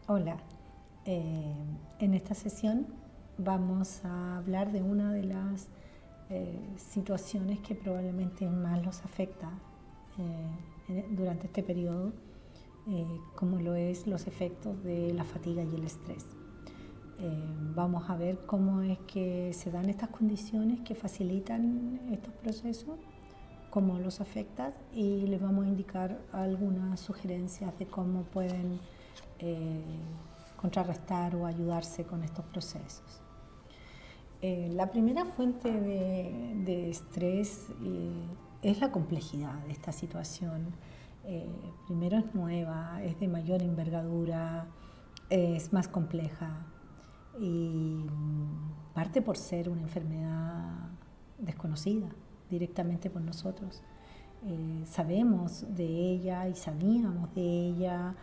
Hola, Eh, en esta sesión vamos a hablar de una de las situaciones que probablemente más los afecta durante este periodo, como lo es los efectos de la fatiga y el estrés. Vamos a ver cómo es que se dan estas condiciones que facilitan estos procesos, cómo los afecta y les vamos a indicar algunas sugerencias de cómo pueden eh, contrarrestar o ayudarse con estos procesos. La primera fuente de estrés es la complejidad de esta situación. Primero es nueva, es de mayor envergadura, es más compleja y parte por ser una enfermedad desconocida directamente por nosotros. Sabemos de ella y sabíamos de ella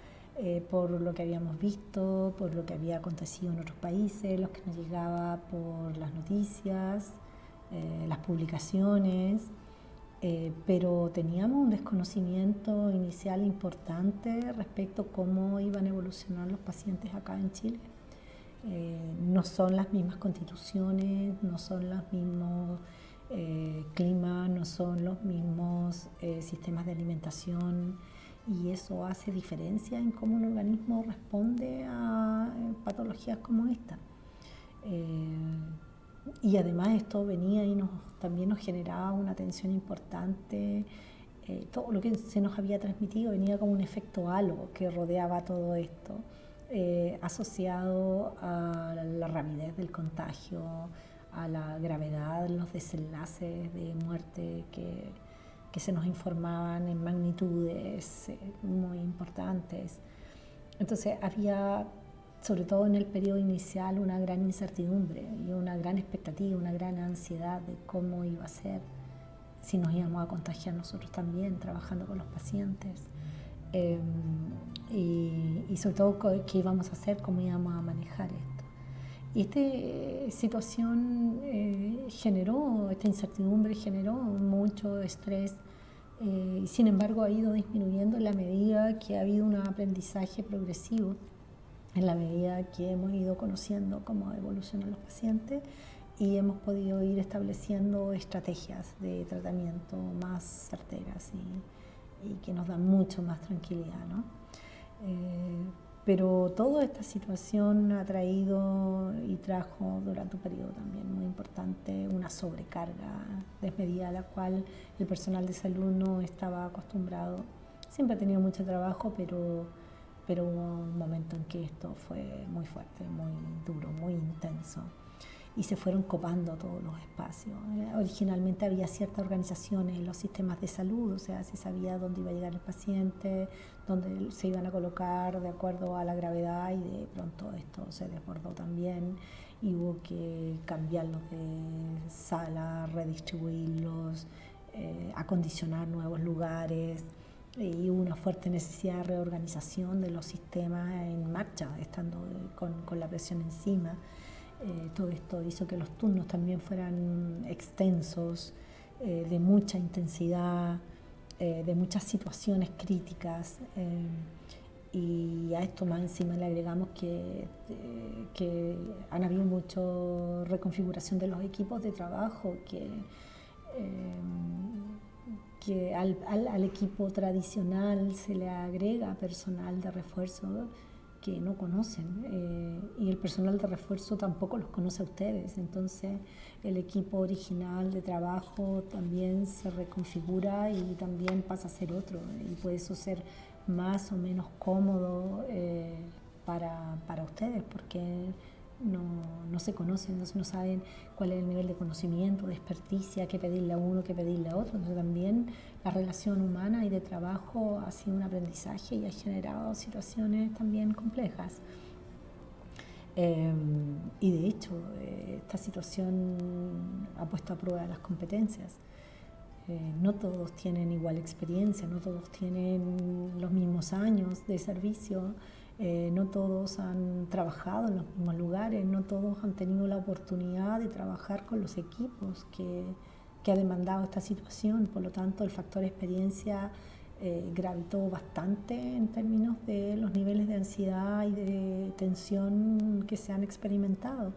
por lo que habíamos visto, por lo que había acontecido en otros países, lo que nos llegaba por las noticias, las publicaciones, pero teníamos un desconocimiento inicial importante respecto a cómo iban a evolucionar los pacientes acá en Chile. No son las mismas constituciones, no son los mismos climas, no son los mismos sistemas de alimentación y eso hace diferencia en cómo un organismo responde a patologías como esta. Eh, y además esto venía y también nos generaba una tensión importante. Todo lo que se nos había transmitido venía como un efecto halo que rodeaba todo esto, asociado a la rapidez del contagio, a la gravedad, los desenlaces de muerte que se nos informaban en magnitudes muy importantes. Entonces había, sobre todo en el periodo inicial, una gran incertidumbre y una gran expectativa, una gran ansiedad de cómo iba a ser, si nos íbamos a contagiar nosotros también trabajando con los pacientes. Eh, y sobre todo qué íbamos a hacer, cómo íbamos a manejar esto. Y esta situación esta incertidumbre generó mucho estrés y sin embargo ha ido disminuyendo en la medida que ha habido un aprendizaje progresivo, en la medida que hemos ido conociendo cómo evolucionan los pacientes y hemos podido ir estableciendo estrategias de tratamiento más certeras y que nos dan mucho más tranquilidad, ¿no? Pero toda esta situación ha traído y trajo durante un periodo también muy importante una sobrecarga desmedida a la cual el personal de salud no estaba acostumbrado. Siempre ha tenido mucho trabajo, pero hubo un momento en que esto fue muy fuerte, muy duro, muy intenso y se fueron copando todos los espacios. Originalmente había cierta organización en los sistemas de salud, o sea, se sabía dónde iba a llegar el paciente, dónde se iban a colocar de acuerdo a la gravedad y de pronto esto se desbordó también y hubo que cambiarlos de sala, redistribuirlos, acondicionar nuevos lugares y hubo una fuerte necesidad de reorganización de los sistemas en marcha, estando con la presión encima. Todo esto hizo que los turnos también fueran extensos, de mucha intensidad, de muchas situaciones críticas. Y a esto más encima le agregamos que han habido mucha reconfiguración de los equipos de trabajo, que al equipo tradicional se le agrega personal de refuerzo que no conocen y el personal de refuerzo tampoco los conoce a ustedes. Entonces el equipo original de trabajo también se reconfigura y también pasa a ser otro y puede eso ser más o menos cómodo para ustedes porque no se conocen, no saben cuál es el nivel de conocimiento, de experticia, qué pedirle a uno, qué pedirle a otro. Entonces también la relación humana y de trabajo ha sido un aprendizaje y ha generado situaciones también complejas. Y de hecho, esta situación ha puesto a prueba las competencias. No todos tienen igual experiencia, no todos tienen los mismos años de servicio, no todos han trabajado en los mismos lugares, no todos han tenido la oportunidad de trabajar con los equipos que ha demandado esta situación. Por lo tanto, el factor experiencia gravitó bastante en términos de los niveles de ansiedad y de tensión que se han experimentado.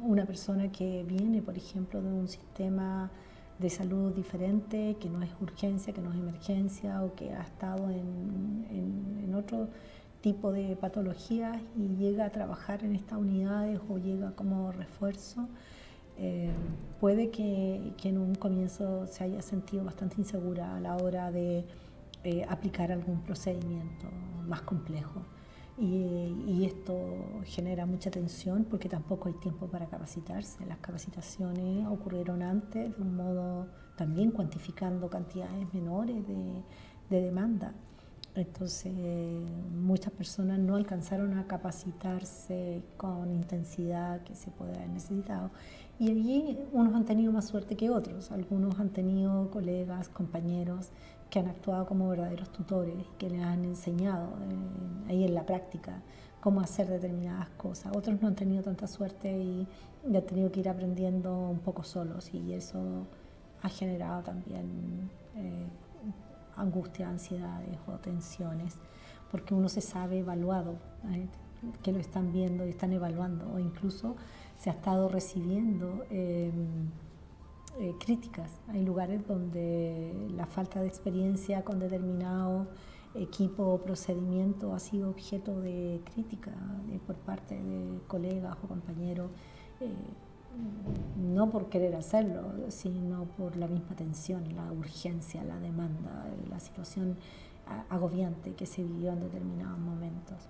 Una persona que viene, por ejemplo, de un sistema de salud diferente, que no es urgencia, que no es emergencia, o que ha estado en otro tipo de patologías y llega a trabajar en estas unidades o llega como refuerzo, puede que en un comienzo se haya sentido bastante insegura a la hora de aplicar algún procedimiento más complejo. Y esto genera mucha tensión porque tampoco hay tiempo para capacitarse. Las capacitaciones ocurrieron antes de un modo también cuantificando cantidades menores de demanda. Entonces, muchas personas no alcanzaron a capacitarse con intensidad que se puede haber necesitado. Y allí unos han tenido más suerte que otros. Algunos han tenido colegas, compañeros que han actuado como verdaderos tutores, que les han enseñado ahí en la práctica cómo hacer determinadas cosas. Otros no han tenido tanta suerte y han tenido que ir aprendiendo un poco solos, y eso ha generado también angustia, ansiedades o tensiones, porque uno se sabe evaluado, que lo están viendo y están evaluando, o incluso se ha estado recibiendo críticas. Hay lugares donde la falta de experiencia con determinado equipo o procedimiento ha sido objeto de crítica por parte de colegas o compañeros, no por querer hacerlo, sino por la misma tensión, la urgencia, la demanda, la situación agobiante que se vivió en determinados momentos.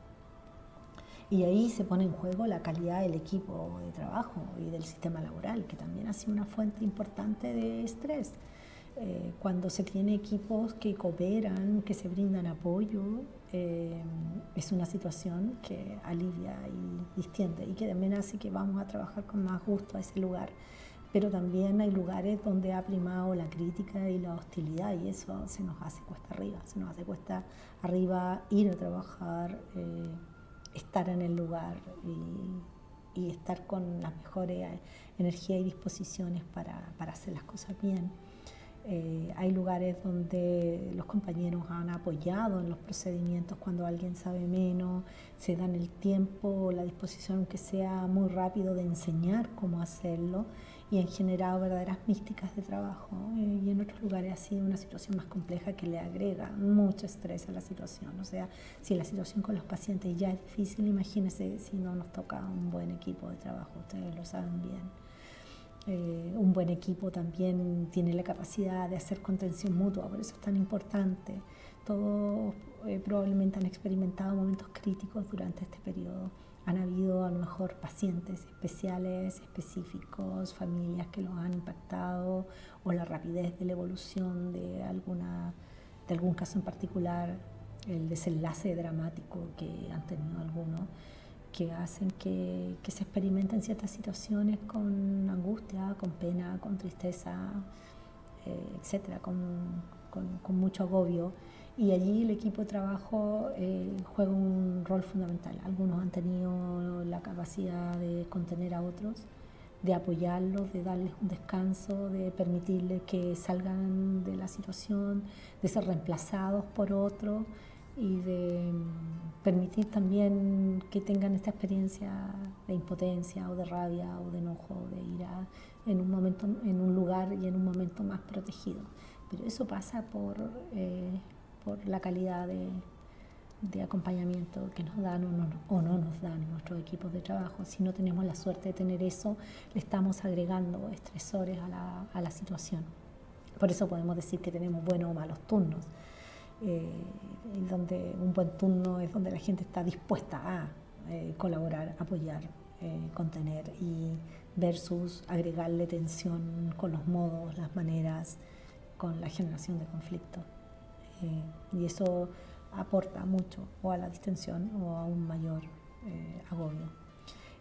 Y ahí se pone en juego la calidad del equipo de trabajo y del sistema laboral, que también ha sido una fuente importante de estrés. Cuando se tiene equipos que cooperan, que se brindan apoyo, es una situación que alivia y distiende, y que también hace que vamos a trabajar con más gusto a ese lugar. Pero también hay lugares donde ha primado la crítica y la hostilidad, y eso se nos hace cuesta arriba. Se nos hace cuesta arriba ir a trabajar, estar en el lugar y estar con las mejores energías y disposiciones para hacer las cosas bien. Hay lugares donde los compañeros han apoyado en los procedimientos cuando alguien sabe menos, se dan el tiempo, la disposición, aunque sea muy rápido, de enseñar cómo hacerlo, y han generado verdaderas místicas de trabajo. Y en otros lugares ha sido una situación más compleja que le agrega mucho estrés a la situación. O sea, si la situación con los pacientes ya es difícil, imagínense si no nos toca un buen equipo de trabajo, ustedes lo saben bien. Un buen equipo también tiene la capacidad de hacer contención mutua, por eso es tan importante. Todos probablemente han experimentado momentos críticos durante este periodo. Han habido a lo mejor pacientes especiales, específicos, familias que los han impactado, o la rapidez de la evolución de algún caso en particular, el desenlace dramático que han tenido algunos, que hacen que se experimenten ciertas situaciones con angustia, con pena, con tristeza, etcétera, con mucho agobio. Y allí el equipo de trabajo juega un rol fundamental. Algunos han tenido la capacidad de contener a otros, de apoyarlos, de darles un descanso, de permitirles que salgan de la situación, de ser reemplazados por otros, y de permitir también que tengan esta experiencia de impotencia o de rabia o de enojo, de ira en un momento, en un lugar y en un momento más protegido. Pero eso pasa por la calidad de acompañamiento que nos dan o no nos dan nuestros equipos de trabajo. Si no tenemos la suerte de tener eso, le estamos agregando estresores a la situación. Por eso podemos decir que tenemos buenos o malos turnos. Donde un buen turno es donde la gente está dispuesta a colaborar, apoyar, contener, y versus agregarle tensión con los modos, las maneras, con la generación de conflictos. Y eso aporta mucho o a la distensión o a un mayor agobio.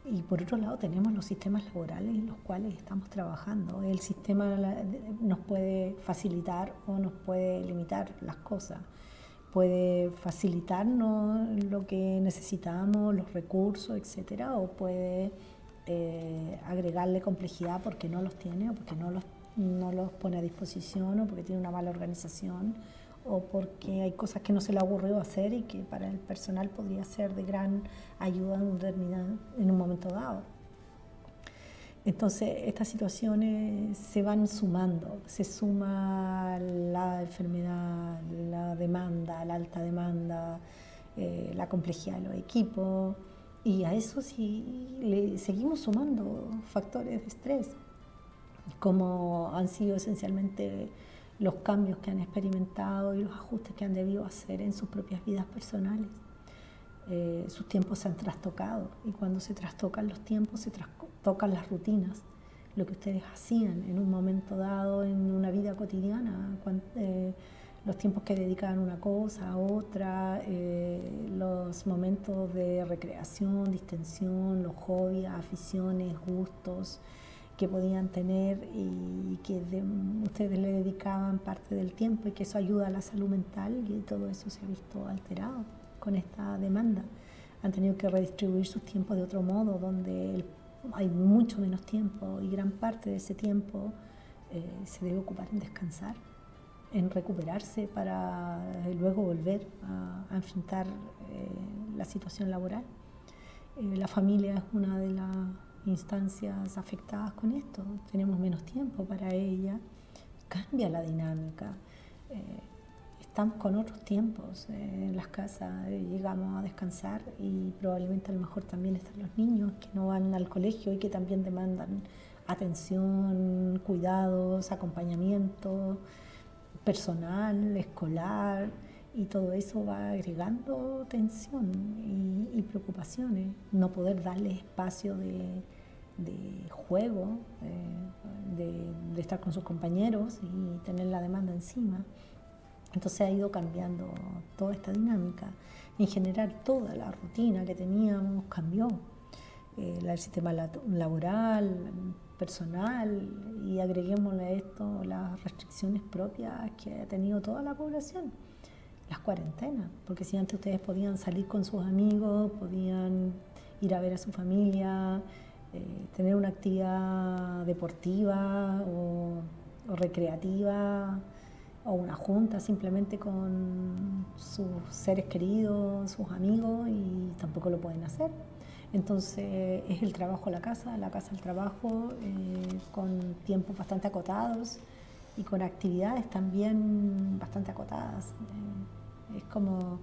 Y por otro lado tenemos los sistemas laborales en los cuales estamos trabajando. El sistema nos puede facilitar o nos puede limitar las cosas. Puede facilitarnos lo que necesitamos, los recursos, etcétera, o puede agregarle complejidad porque no los tiene, o porque no los pone a disposición, o porque tiene una mala organización, o porque hay cosas que no se le ocurrió hacer y que para el personal podría ser de gran ayuda en un momento dado. Entonces, estas situaciones se van sumando, se suma la enfermedad, la demanda, la alta demanda, la complejidad de los equipos, y a eso sí le seguimos sumando factores de estrés, como han sido esencialmente los cambios que han experimentado y los ajustes que han debido hacer en sus propias vidas personales. Sus tiempos se han trastocado, y cuando se trastocan los tiempos se trastocan las rutinas, lo que ustedes hacían en un momento dado en una vida cotidiana, los tiempos que dedicaban a una cosa, a otra, los momentos de recreación, distensión, los hobbies, aficiones, gustos que podían tener y que ustedes le dedicaban parte del tiempo, y que eso ayuda a la salud mental, y todo eso se ha visto alterado con esta demanda. Han tenido que redistribuir sus tiempos de otro modo, donde hay mucho menos tiempo, y gran parte de ese tiempo se debe ocupar en descansar, en recuperarse para luego volver a enfrentar la situación laboral. La familia es una de las instancias afectadas con esto. Tenemos menos tiempo para ella, cambia la dinámica. Estamos con otros tiempos en las casas, llegamos a descansar, y probablemente a lo mejor también están los niños que no van al colegio y que también demandan atención, cuidados, acompañamiento personal, escolar, y todo eso va agregando tensión y preocupaciones. No poder darle espacio de juego, de estar con sus compañeros y tener la demanda encima. Entonces ha ido cambiando toda esta dinámica. En general, toda la rutina que teníamos cambió. El sistema laboral, personal, y agreguémosle a esto las restricciones propias que ha tenido toda la población. Las cuarentenas, porque si antes ustedes podían salir con sus amigos, podían ir a ver a su familia, tener una actividad deportiva o recreativa, o una junta simplemente con sus seres queridos, sus amigos, y tampoco lo pueden hacer. Entonces es el trabajo a la casa al trabajo, con tiempos bastante acotados y con actividades también bastante acotadas. Es como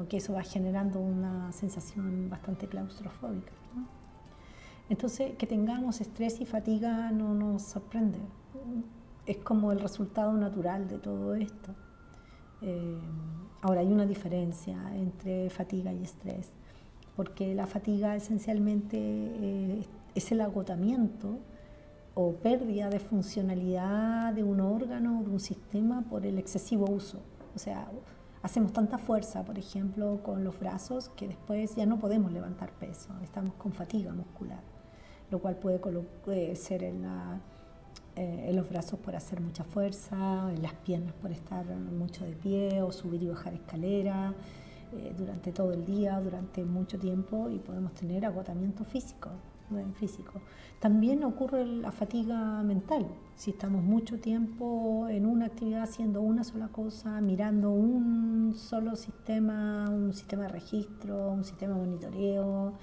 que eso va generando una sensación bastante claustrofóbica, ¿no? Entonces, que tengamos estrés y fatiga no nos sorprende. Es como el resultado natural de todo esto. Ahora, hay una diferencia entre fatiga y estrés, porque la fatiga esencialmente es el agotamiento o pérdida de funcionalidad de un órgano o de un sistema por el excesivo uso. O sea, hacemos tanta fuerza, por ejemplo, con los brazos, que después ya no podemos levantar peso, estamos con fatiga muscular, lo cual puede ser en los brazos por hacer mucha fuerza, en las piernas por estar mucho de pie o subir y bajar escaleras durante todo el día, durante mucho tiempo, y podemos tener agotamiento físico. También ocurre la fatiga mental. Si estamos mucho tiempo en una actividad haciendo una sola cosa, mirando un solo sistema, un sistema de registro, un sistema de monitoreo,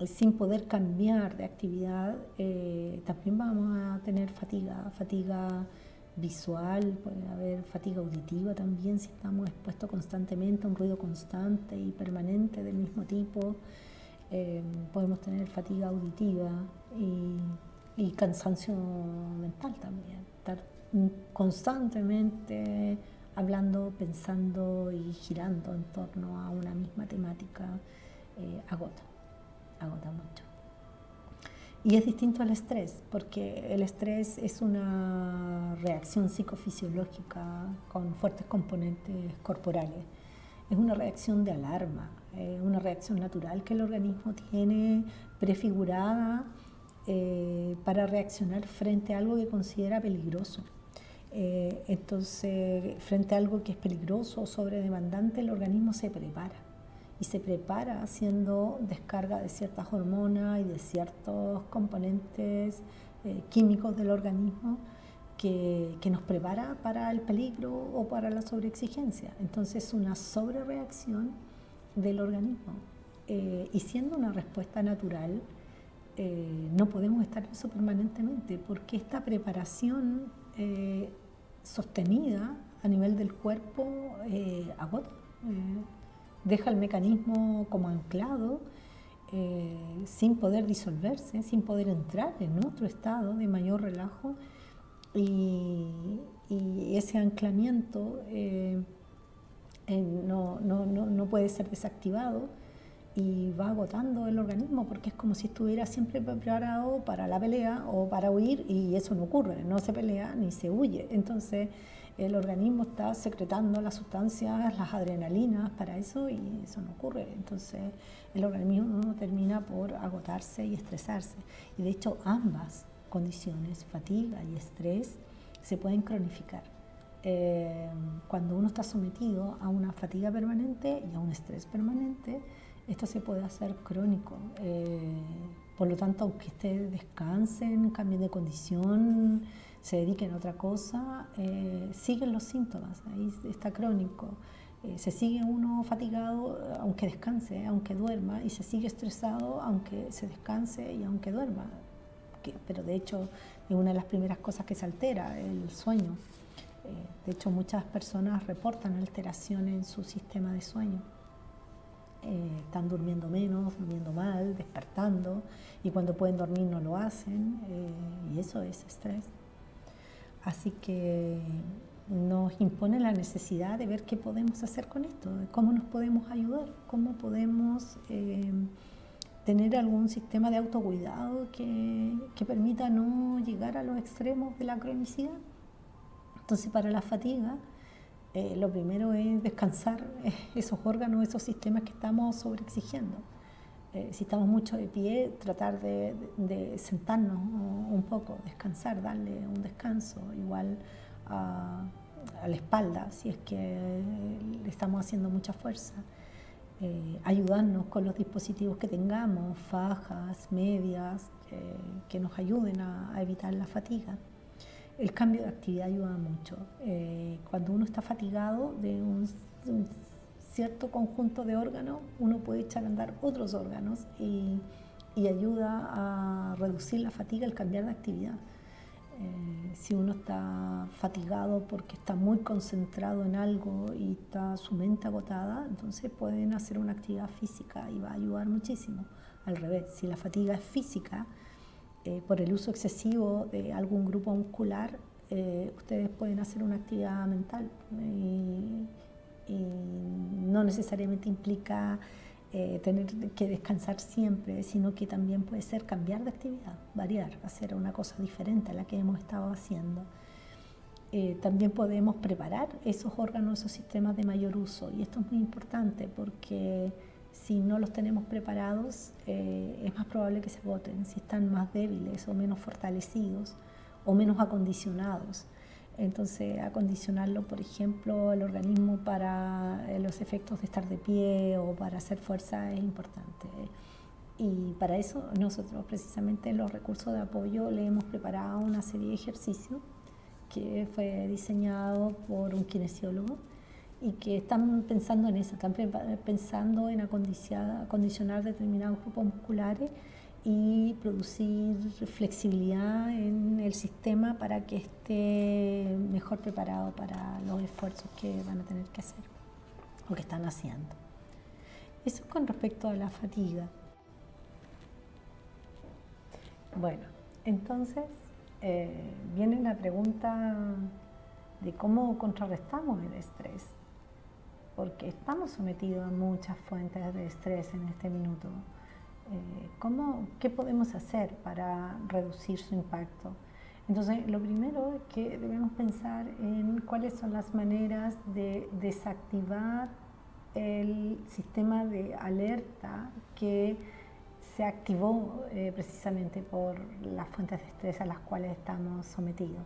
sin poder cambiar de actividad, también vamos a tener fatiga visual, puede haber fatiga auditiva también si estamos expuestos constantemente a un ruido constante y permanente del mismo tipo. Podemos tener fatiga auditiva y cansancio mental también. Estar constantemente hablando, pensando y girando en torno a una misma temática agota mucho. Y es distinto al estrés, porque el estrés es una reacción psicofisiológica con fuertes componentes corporales. Es una reacción de alarma, una reacción natural que el organismo tiene prefigurada para reaccionar frente a algo que considera peligroso. Entonces, frente a algo que es peligroso o sobredemandante, el organismo se prepara. Y se prepara haciendo descarga de ciertas hormonas y de ciertos componentes químicos del organismo que nos prepara para el peligro o para la sobreexigencia. Entonces, una sobrereacción del organismo. Y siendo una respuesta natural, no podemos estar en eso permanentemente, porque esta preparación sostenida a nivel del cuerpo agota, deja el mecanismo como anclado, sin poder disolverse, sin poder entrar en otro estado de mayor relajo, y ese anclamiento no puede ser desactivado y va agotando el organismo, porque es como si estuviera siempre preparado para la pelea o para huir, y eso no ocurre, no se pelea ni se huye. Entonces el organismo está secretando las sustancias, las adrenalinas para eso, y eso no ocurre. Entonces el organismo termina por agotarse y estresarse, y de hecho ambas condiciones, fatiga y estrés, se pueden cronificar. Cuando uno está sometido a una fatiga permanente y a un estrés permanente, esto se puede hacer crónico. Por lo tanto, aunque ustedes descansen, cambien de condición, se dediquen a otra cosa, siguen los síntomas, ahí está crónico. Se sigue uno fatigado aunque descanse, aunque duerma, y se sigue estresado aunque se descanse y aunque duerma. Pero de hecho es una de las primeras cosas que se altera, el sueño. De hecho, muchas personas reportan alteraciones en su sistema de sueño. Están durmiendo menos, durmiendo mal, despertando, y cuando pueden dormir no lo hacen, y eso es estrés. Así que nos impone la necesidad de ver qué podemos hacer con esto, cómo nos podemos ayudar, cómo podemos tener algún sistema de autocuidado que permita no llegar a los extremos de la cronicidad. Entonces, para la fatiga, lo primero es descansar esos órganos, esos sistemas que estamos sobreexigiendo. Si estamos mucho de pie, tratar de sentarnos un poco, descansar, darle un descanso, igual a la espalda, si es que le estamos haciendo mucha fuerza. Ayudarnos con los dispositivos que tengamos, fajas, medias, que nos ayuden a evitar la fatiga. El cambio de actividad ayuda mucho. Cuando uno está fatigado de un cierto conjunto de órganos, uno puede echar a andar otros órganos, y ayuda a reducir la fatiga al cambiar de actividad. Si uno está fatigado porque está muy concentrado en algo y está su mente agotada, entonces pueden hacer una actividad física y va a ayudar muchísimo. Al revés, si la fatiga es física, por el uso excesivo de algún grupo muscular, ustedes pueden hacer una actividad mental, y no necesariamente implica tener que descansar siempre, sino que también puede ser cambiar de actividad, variar, hacer una cosa diferente a la que hemos estado haciendo. También podemos preparar esos órganos, esos sistemas de mayor uso, y esto es muy importante porque si no los tenemos preparados, es más probable que se agoten, si están más débiles o menos fortalecidos o menos acondicionados. Entonces, acondicionarlo, por ejemplo, el organismo para los efectos de estar de pie o para hacer fuerza es importante. Y para eso nosotros precisamente en los recursos de apoyo le hemos preparado una serie de ejercicios que fue diseñado por un kinesiólogo, y que están pensando en eso, están pensando en acondicionar determinados grupos musculares y producir flexibilidad en el sistema para que esté mejor preparado para los esfuerzos que van a tener que hacer o que están haciendo. Eso es con respecto a la fatiga. Bueno, entonces viene la pregunta de cómo contrarrestamos el estrés, porque estamos sometidos a muchas fuentes de estrés en este minuto. ¿Qué podemos hacer para reducir su impacto? Entonces, lo primero es que debemos pensar en cuáles son las maneras de desactivar el sistema de alerta que se activó precisamente por las fuentes de estrés a las cuales estamos sometidos.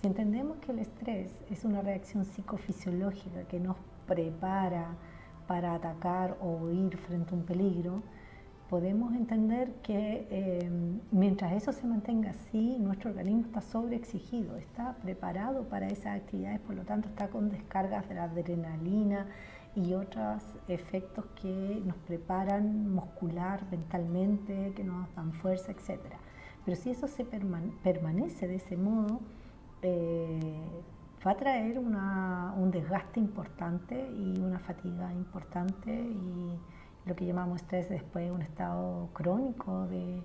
Si entendemos que el estrés es una reacción psicofisiológica que nos prepara para atacar o huir frente a un peligro, podemos entender que mientras eso se mantenga así, nuestro organismo está sobreexigido, está preparado para esas actividades, por lo tanto está con descargas de la adrenalina y otros efectos que nos preparan muscular, mentalmente, que nos dan fuerza, etc. Pero si eso se permanece de ese modo, va a traer un desgaste importante y una fatiga importante y lo que llamamos estrés después un estado crónico de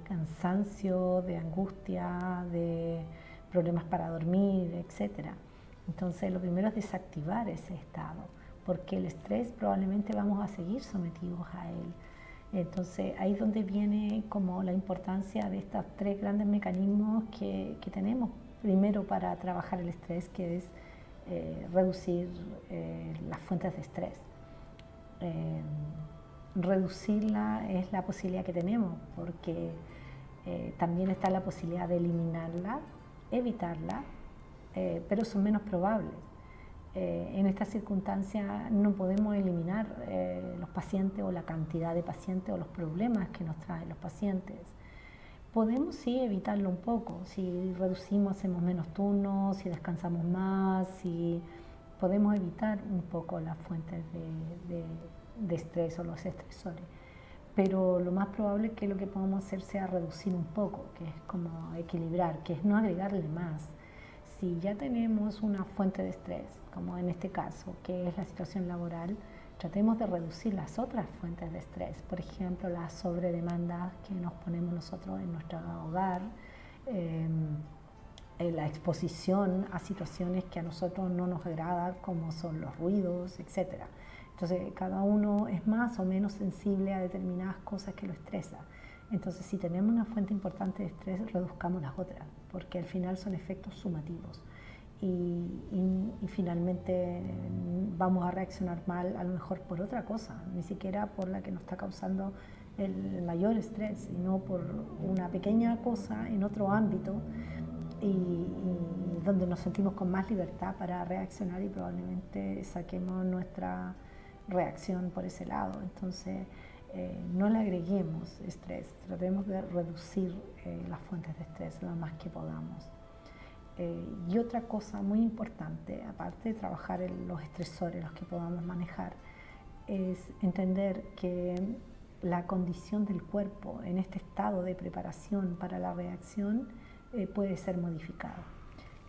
cansancio, de angustia, de problemas para dormir, etc. Entonces lo primero es desactivar ese estado, porque el estrés probablemente vamos a seguir sometidos a él. Entonces ahí es donde viene como la importancia de estos tres grandes mecanismos que tenemos. Primero para trabajar el estrés, que es reducir las fuentes de estrés. Reducirla es la posibilidad que tenemos, porque también está la posibilidad de eliminarla, evitarla, pero son menos probables. En estas circunstancias no podemos eliminar los pacientes o la cantidad de pacientes o los problemas que nos traen los pacientes. Podemos sí evitarlo un poco, si reducimos, hacemos menos turnos, si descansamos más, si podemos evitar un poco las fuentes de estrés o los estresores. Pero lo más probable es que lo que podamos hacer sea reducir un poco, que es como equilibrar, que es no agregarle más. Si ya tenemos una fuente de estrés, como en este caso, que es la situación laboral, tratemos de reducir las otras fuentes de estrés, por ejemplo, las sobredemandas que nos ponemos nosotros en nuestro hogar, la exposición a situaciones que a nosotros no nos agradan, como son los ruidos, etc. Entonces, cada uno es más o menos sensible a determinadas cosas que lo estresan. Entonces, si tenemos una fuente importante de estrés, reduzcamos las otras, porque al final son efectos sumativos. Y finalmente vamos a reaccionar mal, a lo mejor por otra cosa, ni siquiera por la que nos está causando el mayor estrés, sino por una pequeña cosa en otro ámbito y donde nos sentimos con más libertad para reaccionar y probablemente saquemos nuestra reacción por ese lado. Entonces, no le agreguemos estrés, tratemos de reducir las fuentes de estrés lo más que podamos. Y otra cosa muy importante, aparte de trabajar en los estresores, los que podamos manejar, es entender que la condición del cuerpo en este estado de preparación para la reacción puede ser modificada.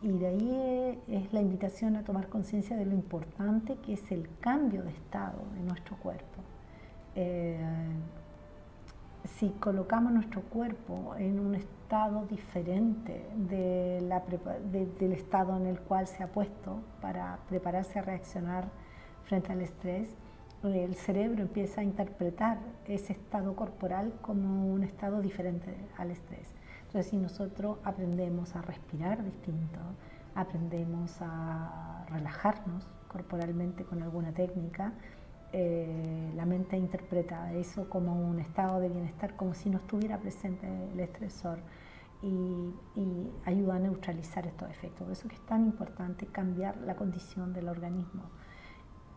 Y de ahí es la invitación a tomar conciencia de lo importante que es el cambio de estado de nuestro cuerpo. Si colocamos nuestro cuerpo en un estado diferente del estado en el cual se ha puesto para prepararse a reaccionar frente al estrés, el cerebro empieza a interpretar ese estado corporal como un estado diferente al estrés. Entonces, si nosotros aprendemos a respirar distinto, aprendemos a relajarnos corporalmente con alguna técnica, la mente interpreta eso como un estado de bienestar, como si no estuviera presente el estresor y ayuda a neutralizar estos efectos. Por eso es que es tan importante cambiar la condición del organismo.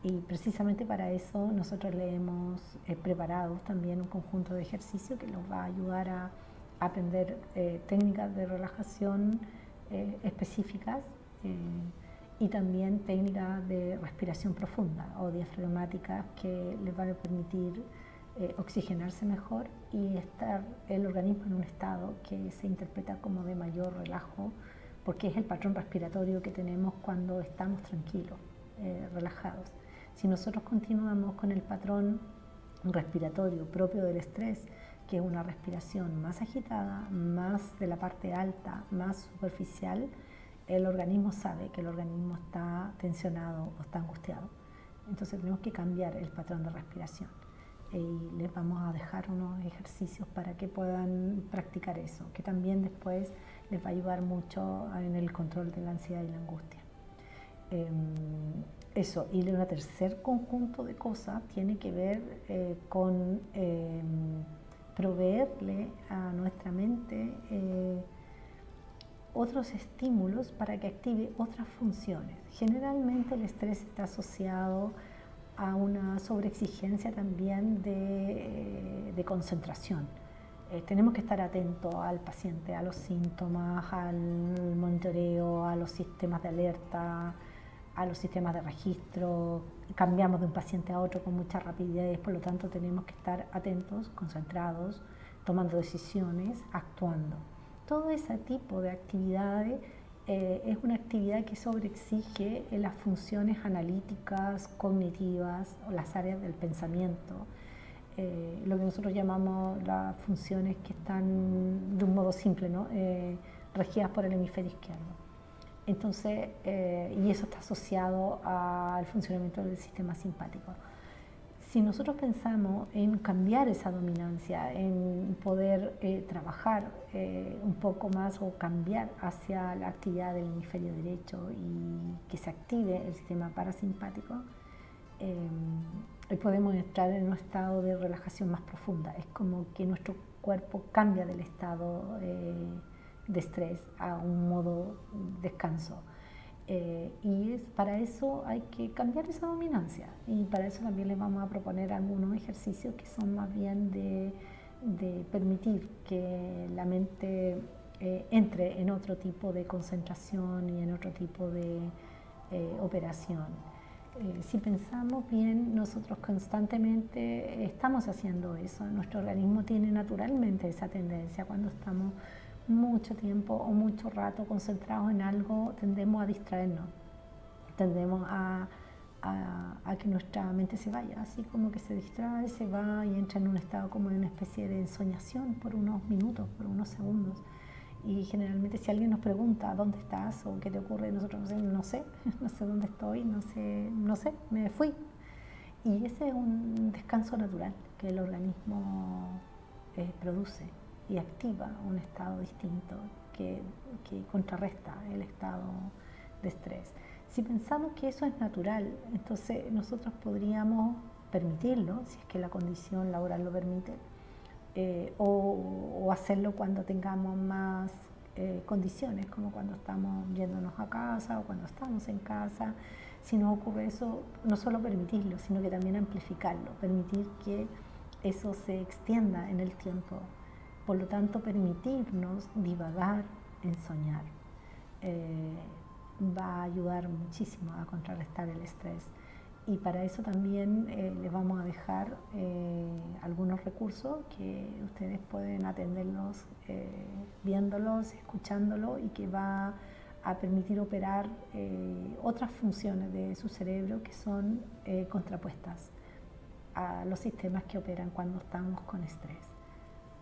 Y precisamente para eso nosotros le hemos preparado también un conjunto de ejercicios que nos va a ayudar a aprender técnicas de relajación específicas y también técnicas de respiración profunda o diafragmática que les van a permitir oxigenarse mejor y estar el organismo en un estado que se interpreta como de mayor relajo, porque es el patrón respiratorio que tenemos cuando estamos tranquilos, relajados. Si nosotros continuamos con el patrón respiratorio propio del estrés, que es una respiración más agitada, más de la parte alta, más superficial, el organismo sabe que el organismo está tensionado o está angustiado. Entonces tenemos que cambiar el patrón de respiración. Y les vamos a dejar unos ejercicios para que puedan practicar eso, que también después les va a ayudar mucho en el control de la ansiedad y la angustia. Eso, y un tercer conjunto de cosas tiene que ver con proveerle a nuestra mente otros estímulos para que active otras funciones. Generalmente el estrés está asociado a una sobreexigencia también de concentración. Tenemos que estar atentos al paciente, a los síntomas, al monitoreo, a los sistemas de alerta, a los sistemas de registro. Cambiamos de un paciente a otro con mucha rapidez, por lo tanto tenemos que estar atentos, concentrados, tomando decisiones, actuando. Todo ese tipo de actividades es una actividad que sobreexige las funciones analíticas, cognitivas, o las áreas del pensamiento, lo que nosotros llamamos las funciones que están de un modo simple, ¿no? Regidas por el hemisferio izquierdo. Entonces, y eso está asociado al funcionamiento del sistema simpático. Si nosotros pensamos en cambiar esa dominancia, en poder trabajar un poco más o cambiar hacia la actividad del hemisferio derecho y que se active el sistema parasimpático, podemos entrar en un estado de relajación más profunda. Es como que nuestro cuerpo cambia del estado de estrés a un modo descanso. Y para eso hay que cambiar esa dominancia, y para eso también les vamos a proponer algunos ejercicios que son más bien de permitir que la mente entre en otro tipo de concentración y en otro tipo de operación. Si pensamos bien, nosotros constantemente estamos haciendo eso. Nuestro organismo tiene naturalmente esa tendencia. Cuando estamos mucho tiempo o mucho rato concentrados en algo, tendemos a distraernos, tendemos a que nuestra mente se vaya, así como que se distrae, se va y entra en un estado como de una especie de ensoñación por unos minutos, por unos segundos. Y generalmente si alguien nos pregunta ¿dónde estás? O ¿qué te ocurre? Nosotros decimos no sé, no sé dónde estoy, no sé, me fui. Y ese es un descanso natural que el organismo produce y activa un estado distinto que contrarresta el estado de estrés. Si pensamos que eso es natural, entonces nosotros podríamos permitirlo, si es que la condición laboral lo permite, o hacerlo cuando tengamos más condiciones, como cuando estamos yéndonos a casa o cuando estamos en casa. Si no ocurre eso, no solo permitirlo, sino que también amplificarlo, permitir que eso se extienda en el tiempo. Por lo tanto, permitirnos divagar en soñar va a ayudar muchísimo a contrarrestar el estrés. Y para eso también les vamos a dejar algunos recursos que ustedes pueden atenderlos viéndolos, escuchándolos, y que va a permitir operar otras funciones de su cerebro que son contrapuestas a los sistemas que operan cuando estamos con estrés.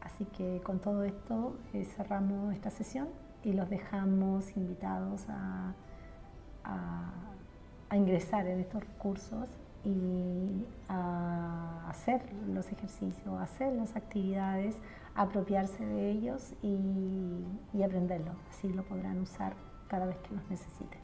Así que con todo esto cerramos esta sesión y los dejamos invitados a ingresar en estos recursos y a hacer los ejercicios, a hacer las actividades, a apropiarse de ellos y aprenderlo. Así lo podrán usar cada vez que los necesiten.